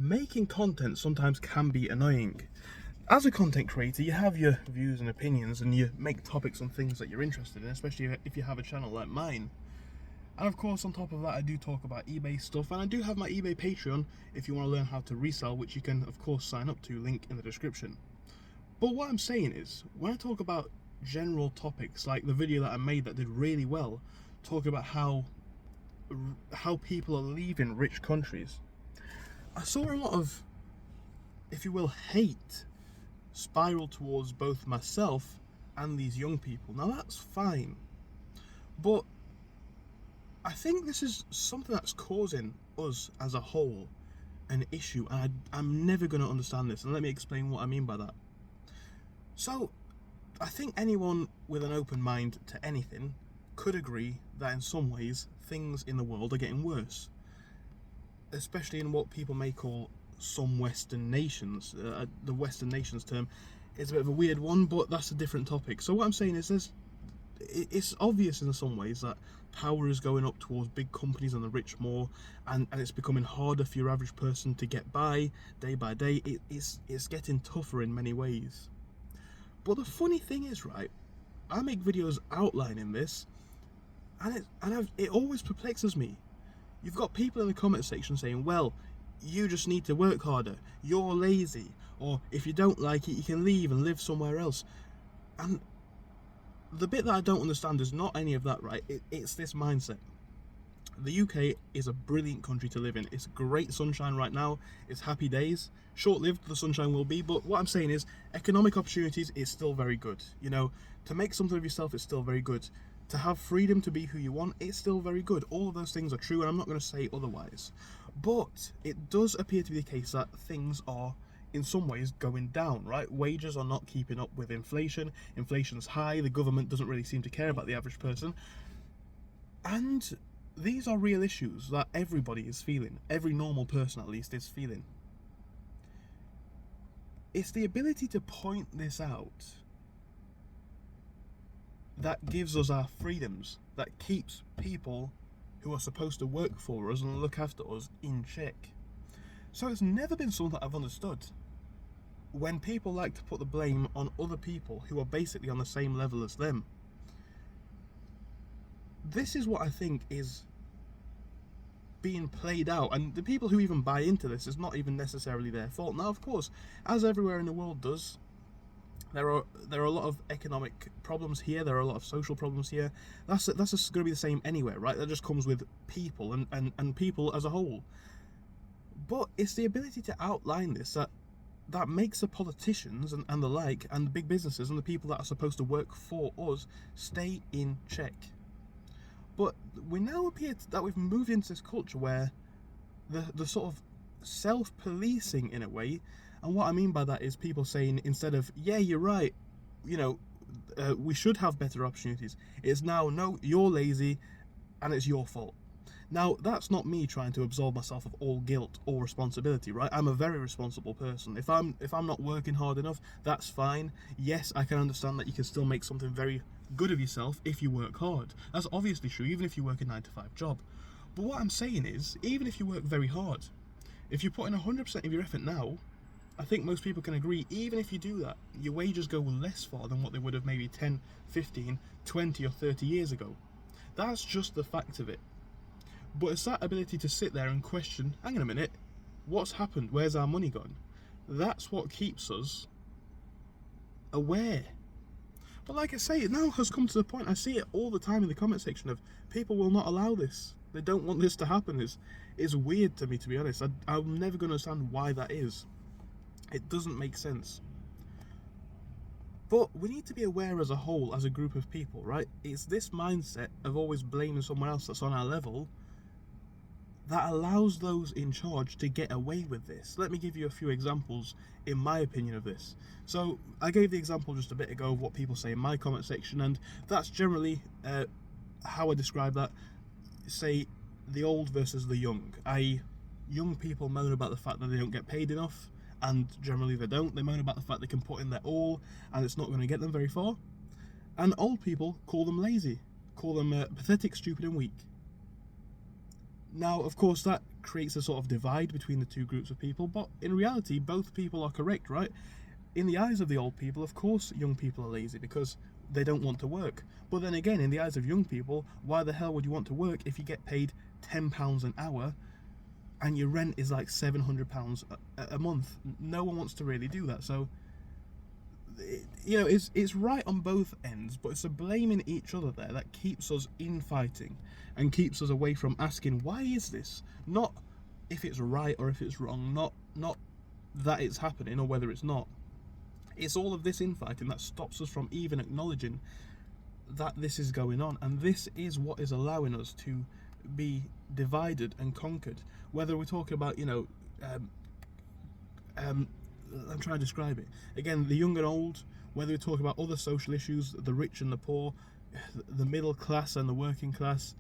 making content sometimes can be annoying. As a content creator, you have your views and opinions and you make topics on things that you're interested in, especially if you have a channel like mine. And of course, on top of that, I do talk about eBay stuff, and I do have my eBay Patreon if you want to learn how to resell, which you can of course sign up to, link in the description. But what I'm saying is, when I talk about general topics like the video that I made that did really well, talking about how people are leaving rich countries, I saw a lot of, if you will, hate spiral towards both myself and these young people. Now that's fine, but I think this is something that's causing us as a whole an issue, and I'm never going to understand this, and let me explain what I mean by that. So I think anyone with an open mind to anything could agree that in some ways things in the world are getting worse, especially in what people may call some Western nations. The Western nations term is a bit of a weird one, but that's a different topic. So what I'm saying is it's obvious in some ways that power is going up towards big companies and the rich more, and it's becoming harder for your average person to get by day by day. It's getting tougher in many ways. But the funny thing is, right, I make videos outlining this, and it always perplexes me. You've got people in the comment section saying, well, you just need to work harder, you're lazy, or if you don't like it, you can leave and live somewhere else. And the bit that I don't understand is not any of that, right? It's this mindset. The UK is a brilliant country to live in. It's great sunshine right now. It's happy days. Short-lived the sunshine will be, but what I'm saying is economic opportunities is still very good. You know, to make something of yourself is still very good. To have freedom to be who you want, it's still very good. All of those things are true, and I'm not going to say otherwise. But it does appear to be the case that things are in some ways going down, right? Wages are not keeping up with inflation. Inflation's high. The government doesn't really seem to care about the average person. And these are real issues that everybody is feeling. Every normal person, at least, is feeling. It's the ability to point this out that gives us our freedoms, that keeps people who are supposed to work for us and look after us in check. So it's never been something that I've understood. When people like to put the blame on other people who are basically on the same level as them. This is what I think is being played out, and the people who even buy into this is not even necessarily their fault. Now, of course, as everywhere in the world does, there are a lot of economic problems here, there are a lot of social problems here. That's just going to be the same anywhere, right? That just comes with people and people as a whole. But it's the ability to outline this that makes the politicians and the like, and the big businesses and the people that are supposed to work for us stay in check. But we now appear that we've moved into this culture where the sort of self-policing in a way, and what I mean by that is people saying, instead of, yeah, you're right, you know, we should have better opportunities, it's now, no, you're lazy and it's your fault. Now, that's not me trying to absolve myself of all guilt or responsibility, right? I'm a very responsible person. If I'm not working hard enough, that's fine. Yes, I can understand that you can still make something very good of yourself if you work hard. That's obviously true, even if you work a 9-to-5 job. But what I'm saying is, even if you work very hard, if you put in 100% of your effort now, I think most people can agree, even if you do that, your wages go less far than what they would have maybe 10, 15, 20 or 30 years ago. That's just the fact of it. But it's that ability to sit there and question, hang on a minute, what's happened? Where's our money gone? That's what keeps us aware. But like I say, it now has come to the point, I see it all the time in the comment section, of people will not allow this. They don't want this to happen. It's weird to me, to be honest. I'm never going to understand why that is. It doesn't make sense. But we need to be aware as a whole, as a group of people, right? It's this mindset of always blaming someone else that's on our level that allows those in charge to get away with this. Let me give you a few examples, in my opinion, of this. So I gave the example just a bit ago of what people say in my comment section, and that's generally how I describe that. Say the old versus the young. Young people moan about the fact that they don't get paid enough, and generally they don't. They moan about the fact they can put in their all and it's not going to get them very far. And old people call them lazy, call them pathetic, stupid and weak. Now, of course, that creates a sort of divide between the two groups of people, but in reality, both people are correct, right? In the eyes of the old people, of course, young people are lazy because they don't want to work. But then again, in the eyes of young people, why the hell would you want to work if you get paid £10 an hour and your rent is like £700 a month? No one wants to really do that. So, it's right on both ends, but it's the blaming each other there that keeps us infighting and keeps us away from asking, why is this? Not if it's right or if it's wrong, not that it's happening or whether it's not. It's all of this infighting that stops us from even acknowledging that this is going on, and this is what is allowing us to be divided and conquered. Whether we're talking about, I'm trying to describe it again, the young and old, whether we talk about other social issues, the rich and the poor, the middle class and the working class,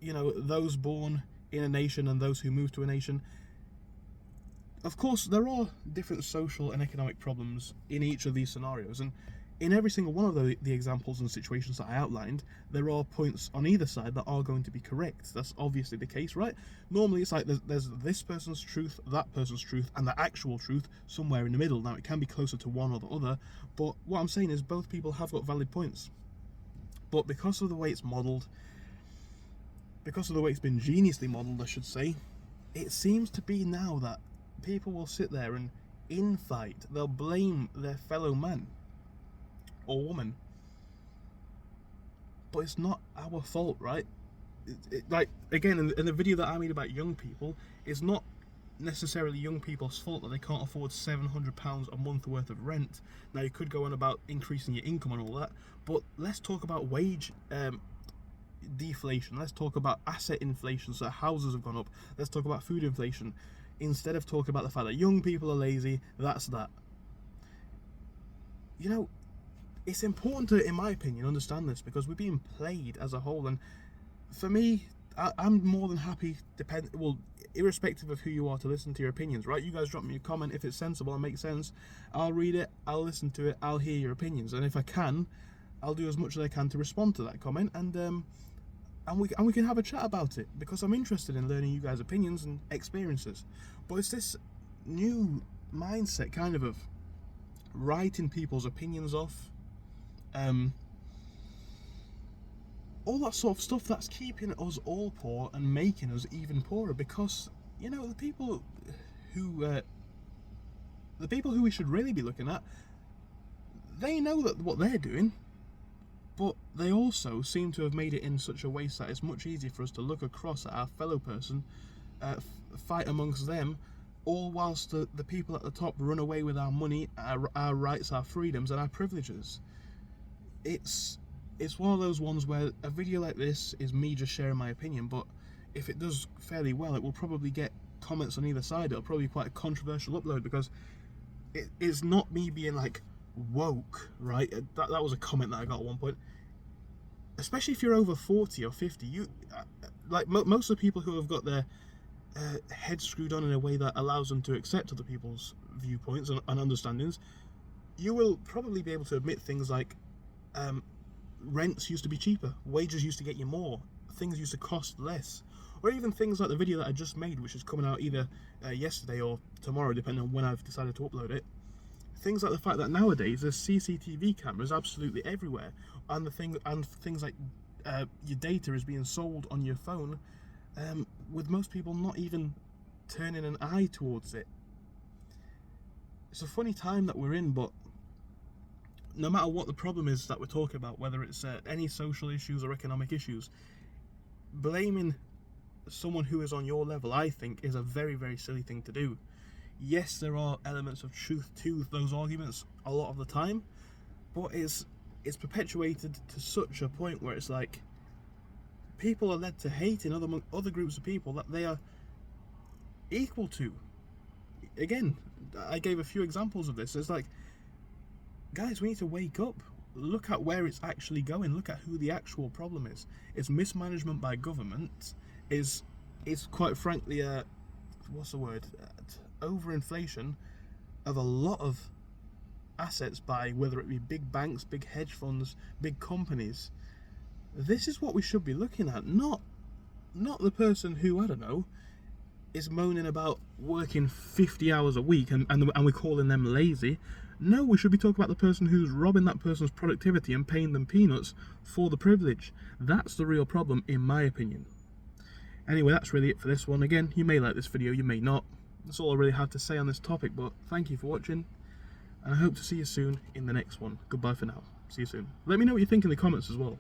those born in a nation and those who move to a nation. Of course, there are different social and economic problems in each of these scenarios, and in every single one of the examples and situations that I outlined, there are points on either side that are going to be correct. That's obviously the case, right? Normally, it's like there's this person's truth, that person's truth, and the actual truth somewhere in the middle. Now, it can be closer to one or the other, but what I'm saying is both people have got valid points. But because of the way it's modelled, because of the way it's been geniusly modelled, I should say, it seems to be now that people will sit there and infight. They'll blame their fellow man or woman, but it's not our fault, right? Like, again, in the video that I made about young people, it's not necessarily young people's fault that they can't afford £700 a month worth of rent. Now, you could go on about increasing your income and all that, but let's talk about wage deflation. Let's talk about asset inflation, so houses have gone up. Let's talk about food inflation, instead of talking about the fact that young people are lazy. That's that. It's important to, in my opinion, understand this, because we're being played as a whole. And for me, I'm more than happy, irrespective of who you are, to listen to your opinions, right? You guys drop me a comment if it's sensible and makes sense. I'll read it, I'll listen to it, I'll hear your opinions, and if I can, I'll do as much as I can to respond to that comment, and we can have a chat about it, because I'm interested in learning you guys' opinions and experiences. But it's this new mindset kind of writing people's opinions off, all that sort of stuff that's keeping us all poor and making us even poorer, because the people who we should really be looking at, they know that what they're doing, but they also seem to have made it in such a way that it's much easier for us to look across at our fellow person, fight amongst them, all whilst the people at the top run away with our money, our rights, our freedoms, and our privileges. It's one of those ones where a video like this is me just sharing my opinion, but if it does fairly well, it will probably get comments on either side. It'll probably be quite a controversial upload, because it is not me being like woke, right? That was a comment that I got at one point. Especially if you're over 40 or 50, you like most of the people who have got their heads screwed on in a way that allows them to accept other people's viewpoints and understandings, you will probably be able to admit things like rents used to be cheaper, wages used to get you more, things used to cost less, or even things like the video that I just made, which is coming out either yesterday or tomorrow, depending on when I've decided to upload it. Things like the fact that nowadays there's CCTV cameras absolutely everywhere, and things like your data is being sold on your phone, with most people not even turning an eye towards it. It's a funny time that we're in, but no matter what the problem is that we're talking about, whether it's any social issues or economic issues, blaming someone who is on your level, I think, is a very, very silly thing to do. Yes, there are elements of truth to those arguments a lot of the time, but it's perpetuated to such a point where it's like people are led to hate in other groups of people that they are equal to. Again, I gave a few examples of this. It's like, guys, we need to wake up. Look at where it's actually going. Look at who the actual problem is. It's mismanagement by government. It's quite frankly, overinflation of a lot of assets by whether it be big banks, big hedge funds, big companies. This is what we should be looking at, not not the person who, I don't know, is moaning about working 50 hours a week and we're calling them lazy. No, we should be talking about the person who's robbing that person's productivity and paying them peanuts for the privilege. That's the real problem, in my opinion. Anyway, that's really it for this one. Again, you may like this video, you may not. That's all I really have to say on this topic, but thank you for watching, and I hope to see you soon in the next one. Goodbye for now. See you soon. Let me know what you think in the comments as well.